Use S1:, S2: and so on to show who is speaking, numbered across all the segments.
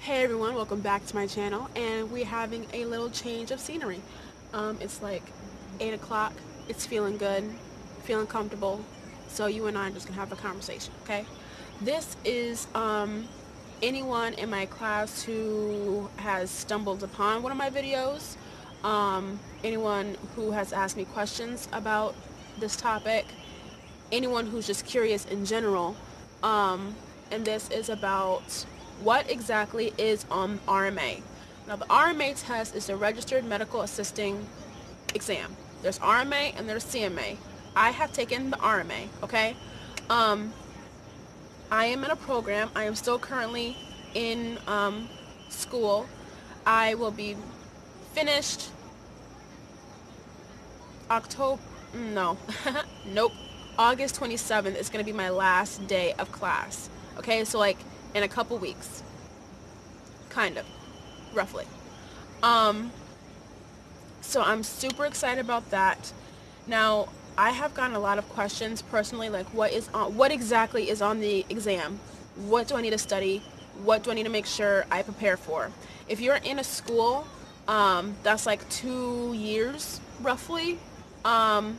S1: Hey everyone, welcome back to my channel, and we're having a little change of scenery. It's like 8 o'clock, it's feeling good, feeling comfortable, so you and I are just gonna have a conversation, okay? This is anyone in my class who has stumbled upon one of my videos, anyone who has asked me questions about this topic, anyone who's just curious in general. And this is about what exactly is RMA. Now, the RMA test is the Registered Medical Assisting exam. There's RMA and there's CMA. I have taken the RMA, okay? Um, I am in a program. I am still currently in school. I will be finished October, no, nope. August 27th is going to be my last day of class. Okay, so like in a couple weeks. Kind of, roughly. Um, so I'm super excited about that. Now, I have gotten a lot of questions personally, like what exactly is on the exam? What do I need to study? What do I need to make sure I prepare for? If you're in a school, that's like 2 years, roughly. Um,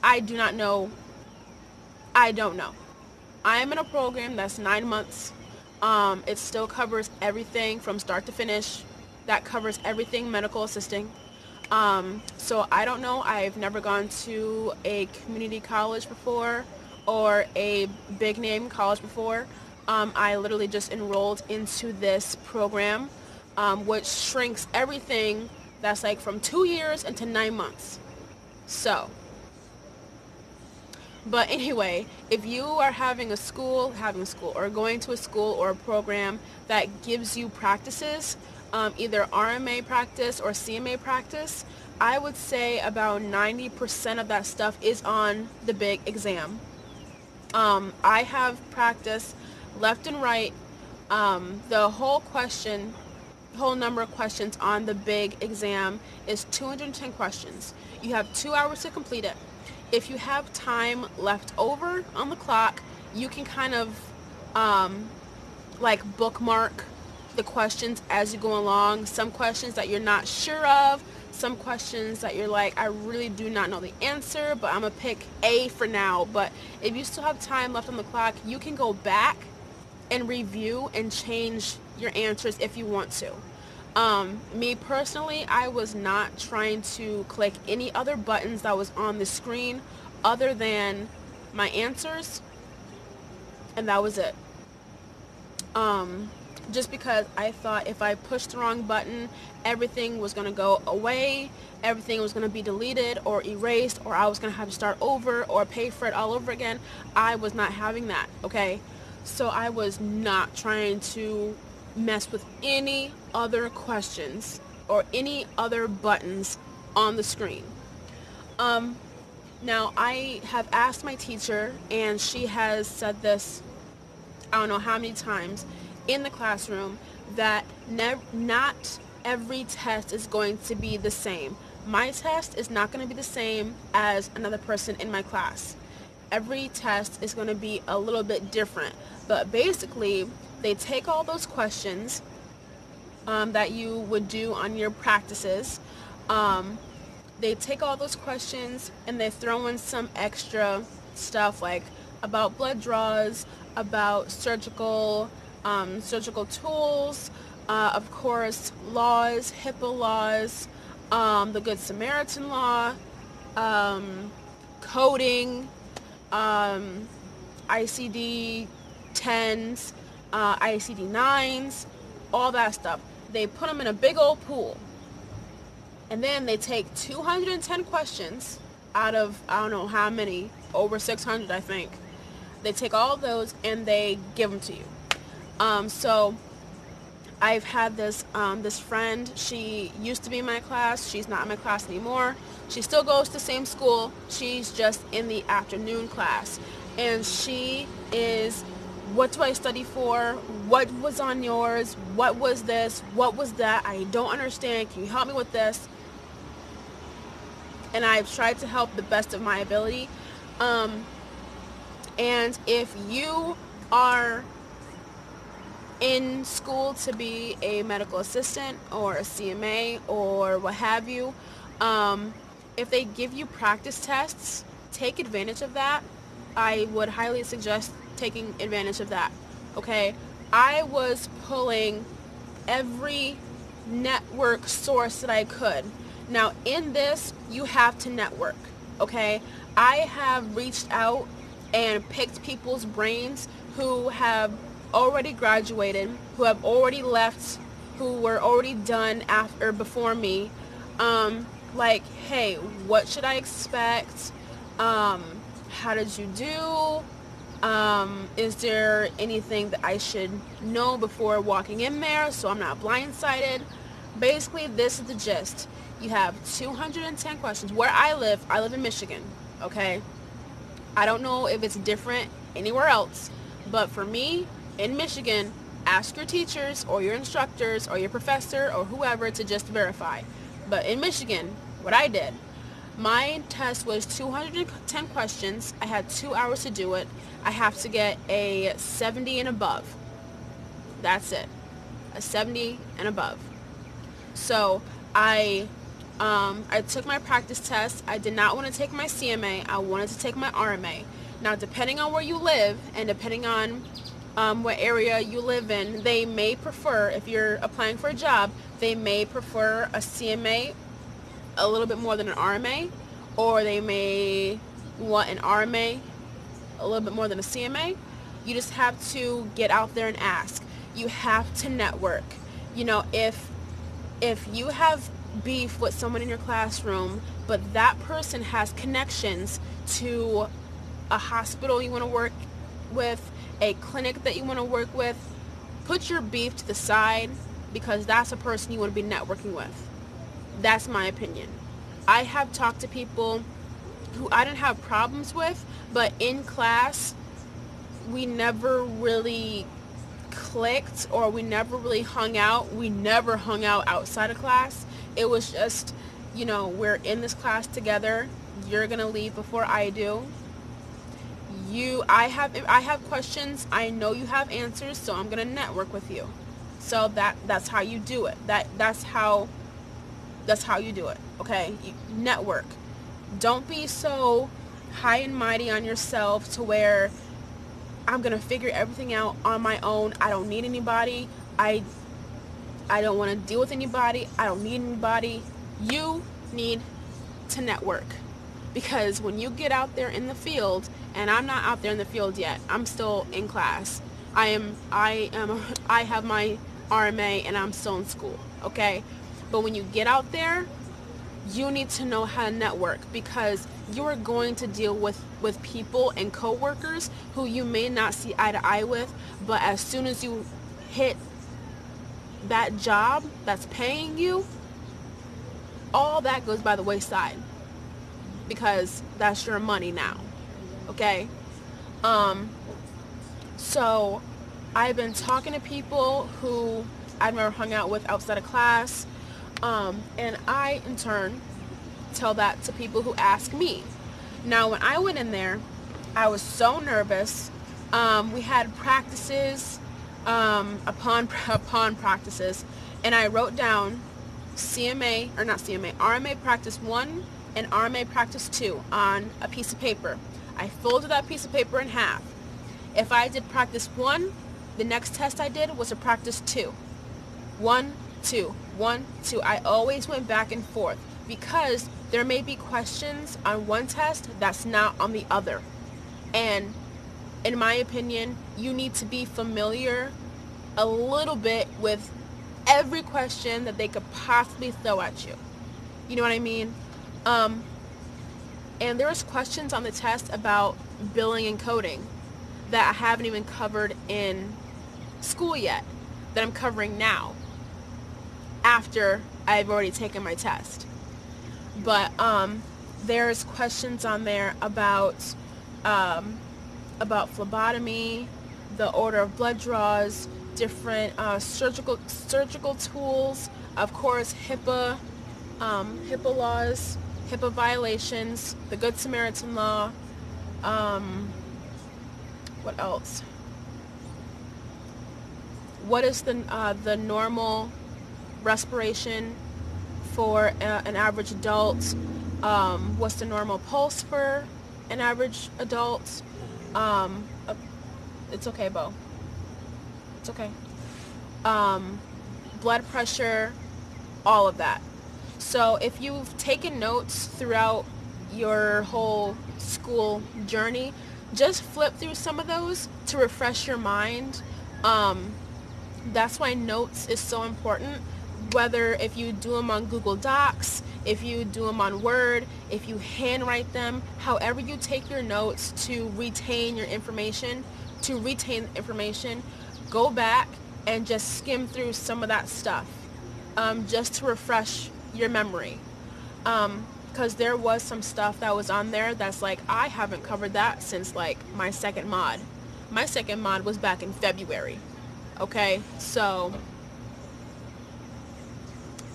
S1: I do not know. I don't know. I am in a program that's 9 months. It still covers everything from start to finish. That covers everything medical assisting. So I don't know. I've never gone to a community college before or a big name college before. I literally just enrolled into this program, which shrinks everything that's like from 2 years into 9 months. So, but anyway, if you are having a school or going to a school or a program that gives you practices, either RMA practice or CMA practice, I would say about 90% of that stuff is on the big exam. I have practice left and right. The whole number of questions on the big exam is 210 questions. You have 2 hours to complete it. If you have time left over on the clock, you can kind of like bookmark the questions as you go along. Some questions that you're not sure of, some questions that you're like, I really do not know the answer, but I'm gonna pick A for now. But if you still have time left on the clock, you can go back and review and change your answers if you want to. Me personally, I was not trying to click any other buttons that was on the screen other than my answers, and that was it. Just because I thought if I pushed the wrong button, everything was going to go away, everything was going to be deleted or erased, or I was going to have to start over or pay for it all over again. I was not having that, okay? So I was not trying to mess with any other questions or any other buttons on the screen. Now, I have asked my teacher, and she has said this I don't know how many times in the classroom, that not every test is going to be the same. My test is not going to be the same as another person in my class. Every test is going to be a little bit different. But basically, they take all those questions that you would do on your practices. They take all those questions and they throw in some extra stuff like about blood draws, about surgical tools, of course, laws, HIPAA laws, the Good Samaritan law, coding, ICD 10s, ICD 9s, all that stuff. They put them in a big old pool. And then they take 210 questions out of, I don't know how many, over 600, I think. They take all of those and they give them to you. So I've had this friend. She used to be in my class. She's not in my class anymore. She still goes to the same school. She's just in the afternoon class. And she is, what do I study for? What was on yours? What was this? What was that? I don't understand. Can you help me with this? And I've tried to help the best of my ability. And if you are in school to be a medical assistant or a CMA or what have you, if they give you practice tests, take advantage of that. I would highly suggest taking advantage of that. Okay, I was pulling every network source that I could. Now, in this, you have to network. Okay, I have reached out and picked people's brains who have already graduated, who have already left, who were already done after before me. Like, hey, what should I expect? How did you do? Is there anything that I should know before walking in there so I'm not blindsided? Basically, this is the gist. You have 210 questions. Where I live in Michigan, okay? I don't know if it's different anywhere else, but for me, in Michigan, ask your teachers or your instructors or your professor or whoever to just verify. But in Michigan, what I did, my test was 210 questions. I had 2 hours to do it. I have to get a 70 and above. That's it. A 70 and above. So I took my practice test. I did not want to take my CMA. I wanted to take my RMA. Now, depending on where you live and depending on what area you live in, they may prefer, if you're applying for a job, they may prefer a CMA a little bit more than an RMA, or they may want an RMA a little bit more than a CMA. You just have to get out there and ask. You have to network. You know, if you have beef with someone in your classroom, but that person has connections to a hospital you want to work with, a clinic that you want to work with, put your beef to the side, because that's a person you want to be networking with. That's my opinion. I have talked to people who I didn't have problems with, but in class, we never really clicked, or we never really hung out. We never hung out outside of class. It was just, you know, we're in this class together. You're gonna leave before I do. I have questions. I know you have answers, so I'm gonna network with you. So that's how you do it. That's how you do it. Okay, network. Don't be so high and mighty on yourself to where I'm gonna figure everything out on my own. I don't need anybody. I don't want to deal with anybody. I don't need anybody. You need to network, because when you get out there in the field, and I'm not out there in the field yet. I'm still in class. I have my RMA and I'm still in school. Okay, but when you get out there, you need to know how to network, because you are going to deal with people and coworkers who you may not see eye to eye with, but as soon as you hit that job that's paying you, all that goes by the wayside, because that's your money now. Okay? So I've been talking to people who I've never hung out with outside of class, and I in turn tell that to people who ask me. Now, when I went in there, I was so nervous. We had practices upon practices, and I wrote down RMA practice 1 and RMA practice 2 on a piece of paper. I folded that piece of paper in half. If I did practice 1, the next test I did was a practice 2. 1, 2, 1, 2. I always went back and forth, because there may be questions on one test that's not on the other. And in my opinion, you need to be familiar a little bit with every question that they could possibly throw at you. You know what I mean? And there's questions on the test about billing and coding that I haven't even covered in school yet, that I'm covering now after I've already taken my test. But there's questions on there about phlebotomy, the order of blood draws, different surgical tools, of course HIPAA laws, HIPAA violations, the Good Samaritan law, what else? what is the normal respiration for an average adult? What's the normal pulse for an average adult? It's okay, Bo. It's okay. Blood pressure, all of that. So if you've taken notes throughout your whole school journey, just flip through some of those to refresh your mind. That's why notes is so important. Whether if you do them on Google Docs, if you do them on Word, if you handwrite them, however you take your notes to retain information, go back and just skim through some of that stuff, just to refresh your memory. Because there was some stuff that was on there that's like, I haven't covered that since like my second mod. My second mod was back in February. Okay, so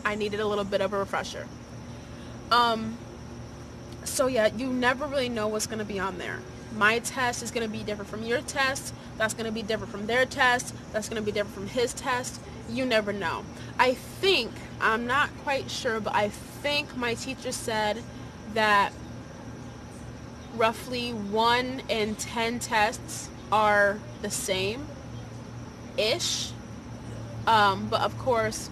S1: I needed a little bit of a refresher. So yeah, you never really know what's going to be on there. My test is going to be different from your test. That's going to be different from their test. That's going to be different from his test. You never know. I'm not quite sure, but I think my teacher said that roughly 1 in 10 tests are the same-ish. But of course,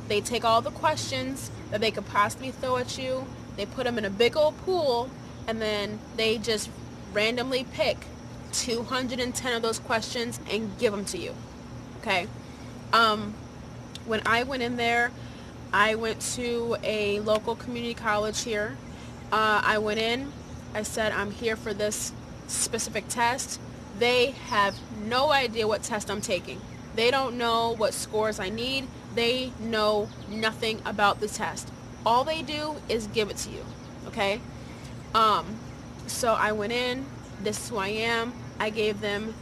S1: they take all the questions that they could possibly throw at you. They put them in a big old pool, and then they just randomly pick 210 of those questions and give them to you. Okay? When I went in there, I went to a local community college here. I went in. I said, I'm here for this specific test. They have no idea what test I'm taking. They don't know what scores I need. They know nothing about the test. All they do is give it to you. Okay? So I went in. This is who I am. I gave them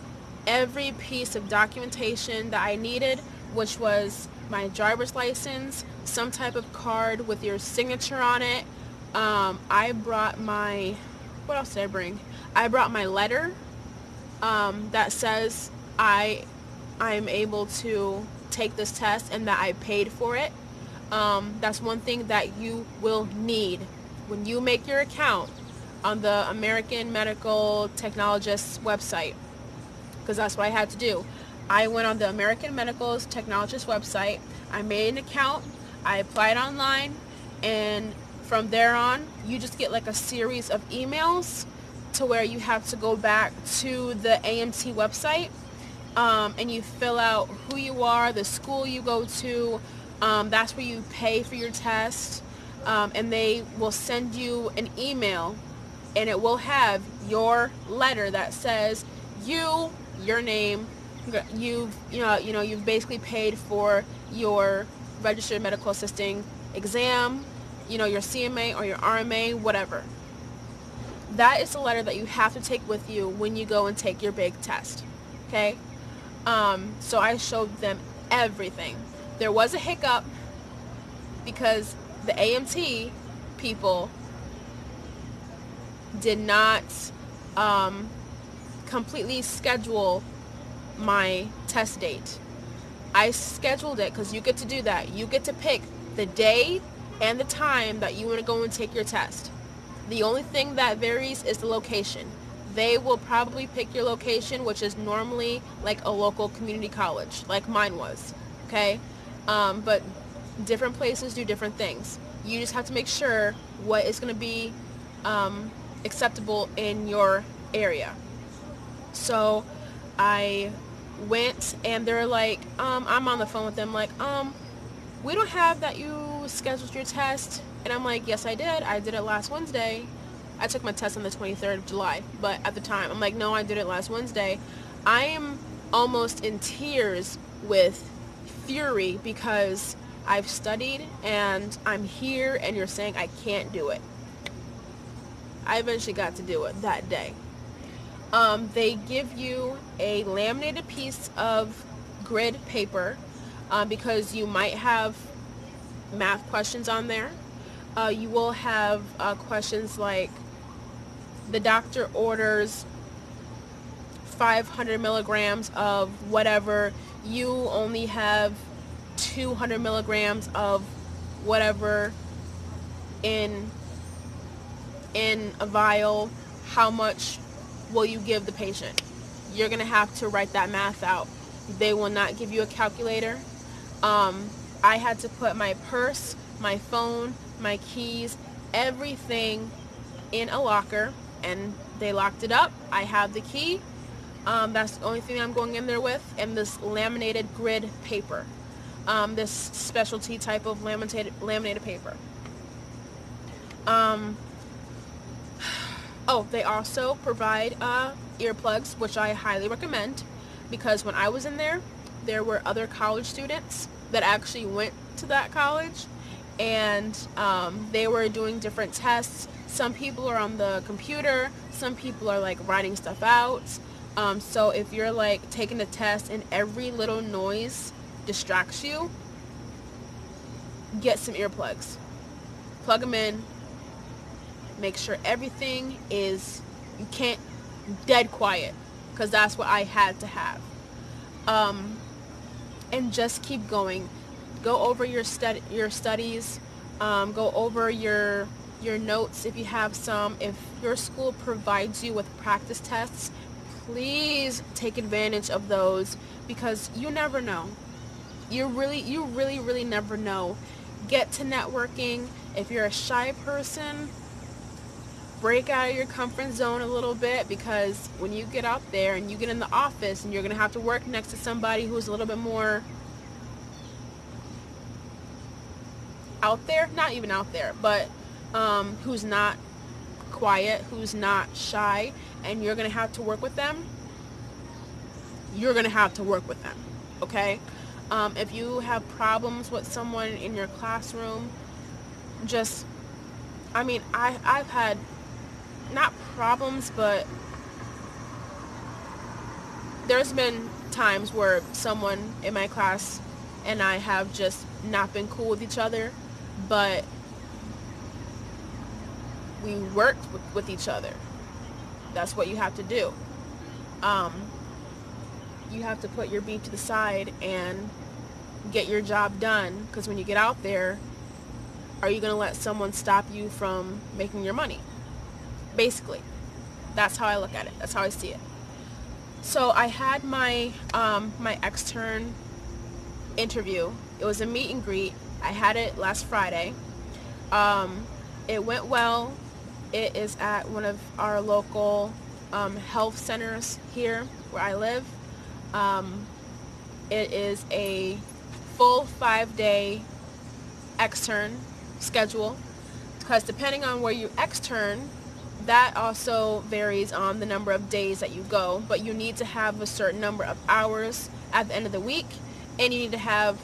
S1: every piece of documentation that I needed, which was my driver's license, some type of card with your signature on it. I brought what else did I bring? I brought my letter that says I'm able to take this test and that I paid for it. That's one thing that you will need when you make your account on the American Medical Technologists website, because that's what I had to do. I went on the American Medical Technologists website, I made an account, I applied online, and from there on, you just get like a series of emails to where you have to go back to the AMT website, and you fill out who you are, the school you go to. That's where you pay for your test, and they will send you an email, and it will have your letter that says your name. You've basically paid for your registered medical assisting exam, your CMA or your RMA, whatever. That is the letter that you have to take with you when you go and take your big test. Okay? So I showed them everything. There was a hiccup because the AMT people did not completely schedule my test date. I scheduled it because you get to do that. You get to pick the day and the time that you want to go and take your test. The only thing that varies is the location. They will probably pick your location, which is normally like a local community college, like mine was. Okay? But different places do different things. You just have to make sure what is going to be acceptable in your area. So I went, and they're like, I'm on the phone with them like, we don't have that you scheduled your test. And I'm like, yes, I did. I did it last Wednesday. I took my test on the 23rd of July, but at the time, I'm like, no, I did it last Wednesday. I am almost in tears with fury because I've studied and I'm here and you're saying I can't do it. I eventually got to do it that day. They give you a laminated piece of grid paper because you might have math questions on there. You will have questions like the doctor orders 500 milligrams of whatever. you only have 200 milligrams of whatever in a vial, how much will you give the patient? You're going to have to write that math out. They will not give you a calculator. I had to put my purse, my phone, my keys, everything in a locker, and they locked it up. I have the key. That's the only thing I'm going in there with, and this laminated grid paper. This specialty type of laminated paper. Oh, they also provide earplugs, which I highly recommend, because when I was in there, there were other college students that actually went to that college, and they were doing different tests. Some people are on the computer, some people are like writing stuff out. So if you're like taking a test and every little noise distracts you, get some earplugs. Plug them in. Make sure everything is, you can't, dead quiet, because that's what I had to have. And just keep going. Go over your studies. Go over your notes if you have some. If your school provides you with practice tests, please take advantage of those, because you never know. You really never know. Get to networking. If you're a shy person, break out of your comfort zone a little bit, because when you get out there and you get in the office and you're going to have to work next to somebody who's a little bit more out there, not even out there, but who's not quiet, who's not shy, and you're going to have to work with them, okay? If you have problems with someone in your classroom, just, I've had, not problems, but there's been times where someone in my class and I have just not been cool with each other, but we worked with each other. That's what you have to do. You have to put your beef to the side and get your job done, because when you get out there, are you going to let someone stop you from making your money? Basically, that's how I look at it. That's how I see it. So I had my my extern interview. It was a meet and greet. I had it last Friday. It went well. It is at one of our local health centers here where I live. It is a full 5-day extern schedule, because depending on where you extern, that also varies on the number of days that you go, but you need to have a certain number of hours at the end of the week, and you need to have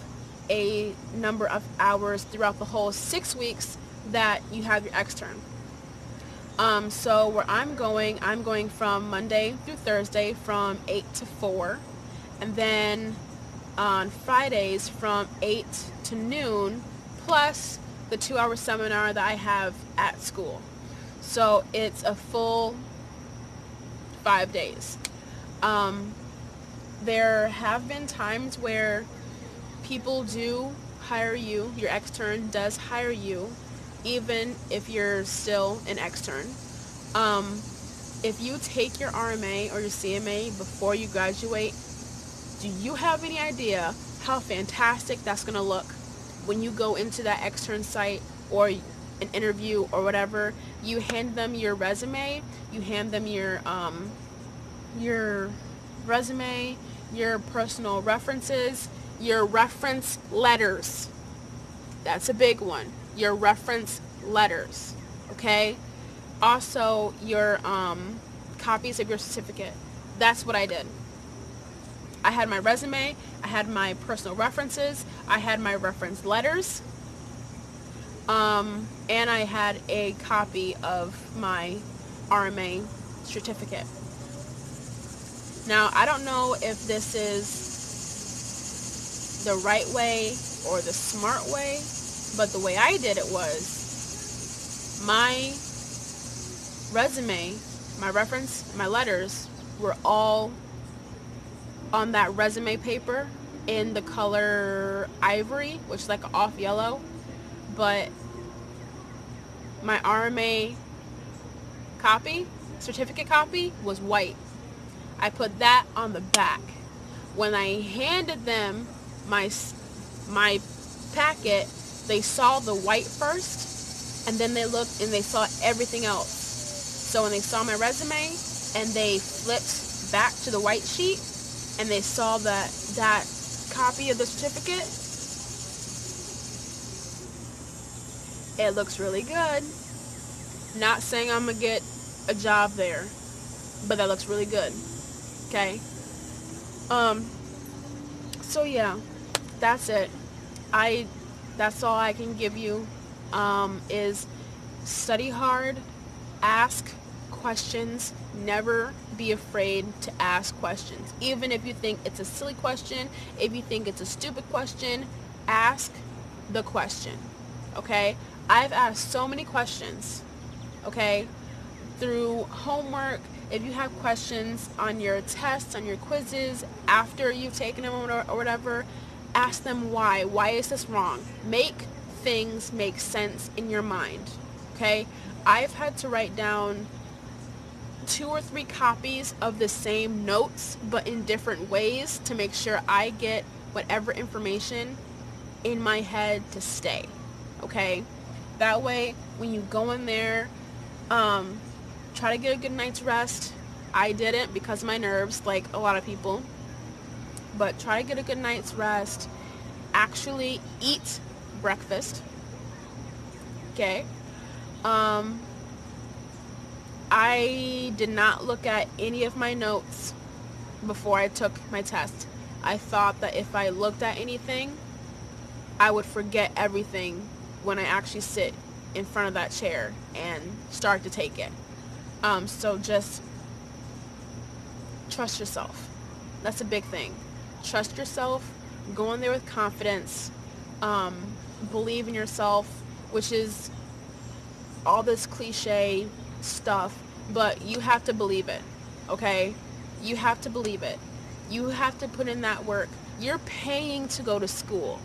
S1: a number of hours throughout the whole 6 weeks that you have your extern. So where I'm going from Monday through Thursday from 8 to 4, and then on Fridays from 8 to noon, plus the 2-hour seminar that I have at school. So it's a full 5 days. There have been times where people do hire you, your extern does hire you, even if you're still an extern. If you take your RMA or your CMA before you graduate, do you have any idea how fantastic that's going to look when you go into that extern site or an interview or whatever? You hand them your resume, you hand them your resume, your personal references, your reference letters. That's a big one. Your reference letters, okay? Also, your copies of your certificate. That's what I did. I had my resume, I had my personal references, I had my reference letters, and I had a copy of my RMA certificate. Now, I don't know if this is the right way or the smart way, but the way I did it was my resume, my reference, my letters were all on that resume paper in the color ivory, which is like an off yellow, but my RMA certificate copy, was white. I put that on the back. When I handed them my packet, they saw the white first, and then they looked and they saw everything else. So when they saw my resume and they flipped back to the white sheet and they saw that copy of the certificate, it looks really good. Not saying I'm gonna get a job there, but that looks really good. Okay. So yeah, that's it. That's all I can give you, is study hard, ask questions, never be afraid to ask questions. Even if you think it's a silly question, if you think it's a stupid question, ask the question, okay? I've asked so many questions, okay, through homework. If you have questions on your tests, on your quizzes, after you've taken them or whatever, ask them why. Why is this wrong? Make things make sense in your mind, okay? I've had to write down 2 or 3 copies of the same notes, but in different ways, to make sure I get whatever information in my head to stay, okay? That way, when you go in there, try to get a good night's rest. I didn't because of my nerves, like a lot of people. But try to get a good night's rest. Actually eat breakfast. Okay? I did not look at any of my notes before I took my test. I thought that if I looked at anything, I would forget everything when I actually sit in front of that chair and start to take it. So just trust yourself. That's a big thing. Trust yourself. Go in there with confidence. Believe in yourself, which is all this cliche stuff, but you have to believe it, okay? You have to believe it. You have to put in that work. You're paying to go to school.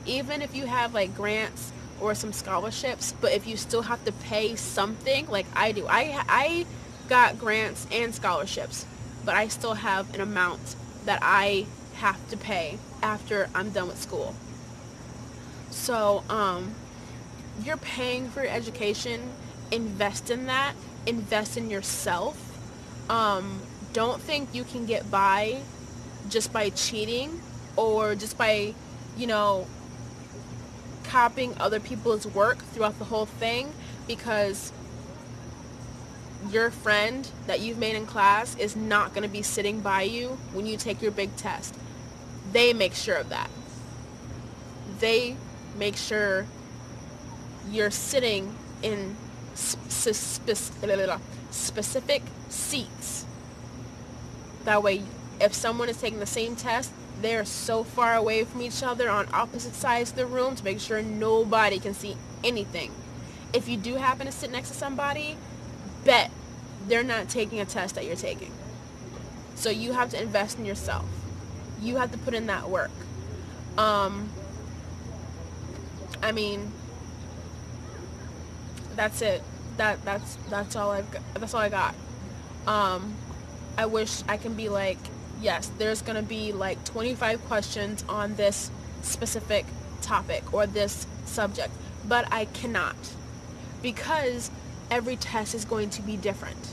S1: Even if you have like grants or some scholarships, but if you still have to pay something, like I do. I got grants and scholarships, but I still have an amount that I have to pay after I'm done with school. So, you're paying for your education. Invest in that. Invest in yourself. Don't think you can get by just by cheating or just by, copying other people's work throughout the whole thing, because your friend that you've made in class is not going to be sitting by you when you take your big test. They make sure of that. They make sure you're sitting in specific seats. That way, if someone is taking the same test, they're so far away from each other on opposite sides of the room to make sure nobody can see anything. If you do happen to sit next to somebody, bet they're not taking a test that you're taking. So you have to invest in yourself. You have to put in that work. That's it. That's all I got. I wish I can be like, yes, there's going to be like 25 questions on this specific topic or this subject, but I cannot, because every test is going to be different.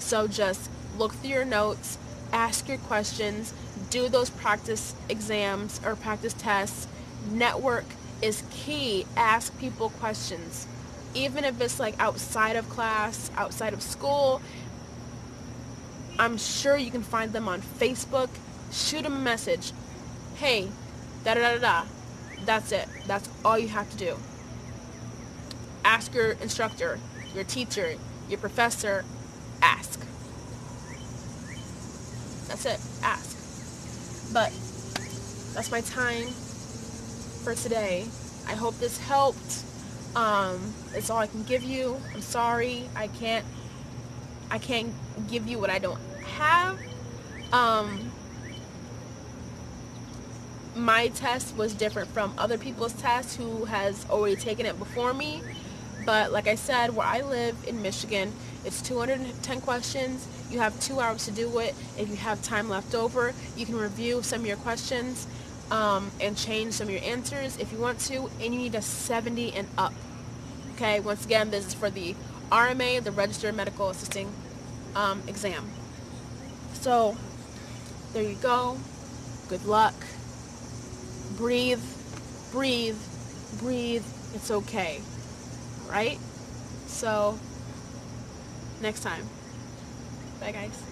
S1: So just look through your notes, ask your questions, do those practice exams or practice tests. Network is key. Ask people questions. Even if it's like outside of class, outside of school, I'm sure you can find them on Facebook. Shoot them a message. Hey, da-da-da-da-da. That's it. That's all you have to do. Ask your instructor, your teacher, your professor. Ask. That's it. Ask. But that's my time for today. I hope this helped. It's all I can give you. I'm sorry. I can't give you what I don't have. my test was different from other people's tests who has already taken it before me. But like I said, where I live in Michigan, it's 210 questions. You have 2 hours to do it. If you have time left over, you can review some of your questions and change some of your answers if you want to. And you need a 70 and up. Okay, once again, this is for the RMA, the Registered Medical Assisting exam. So there you go. Good luck. Breathe, breathe, breathe. It's okay. Right? So, next time. Bye, guys.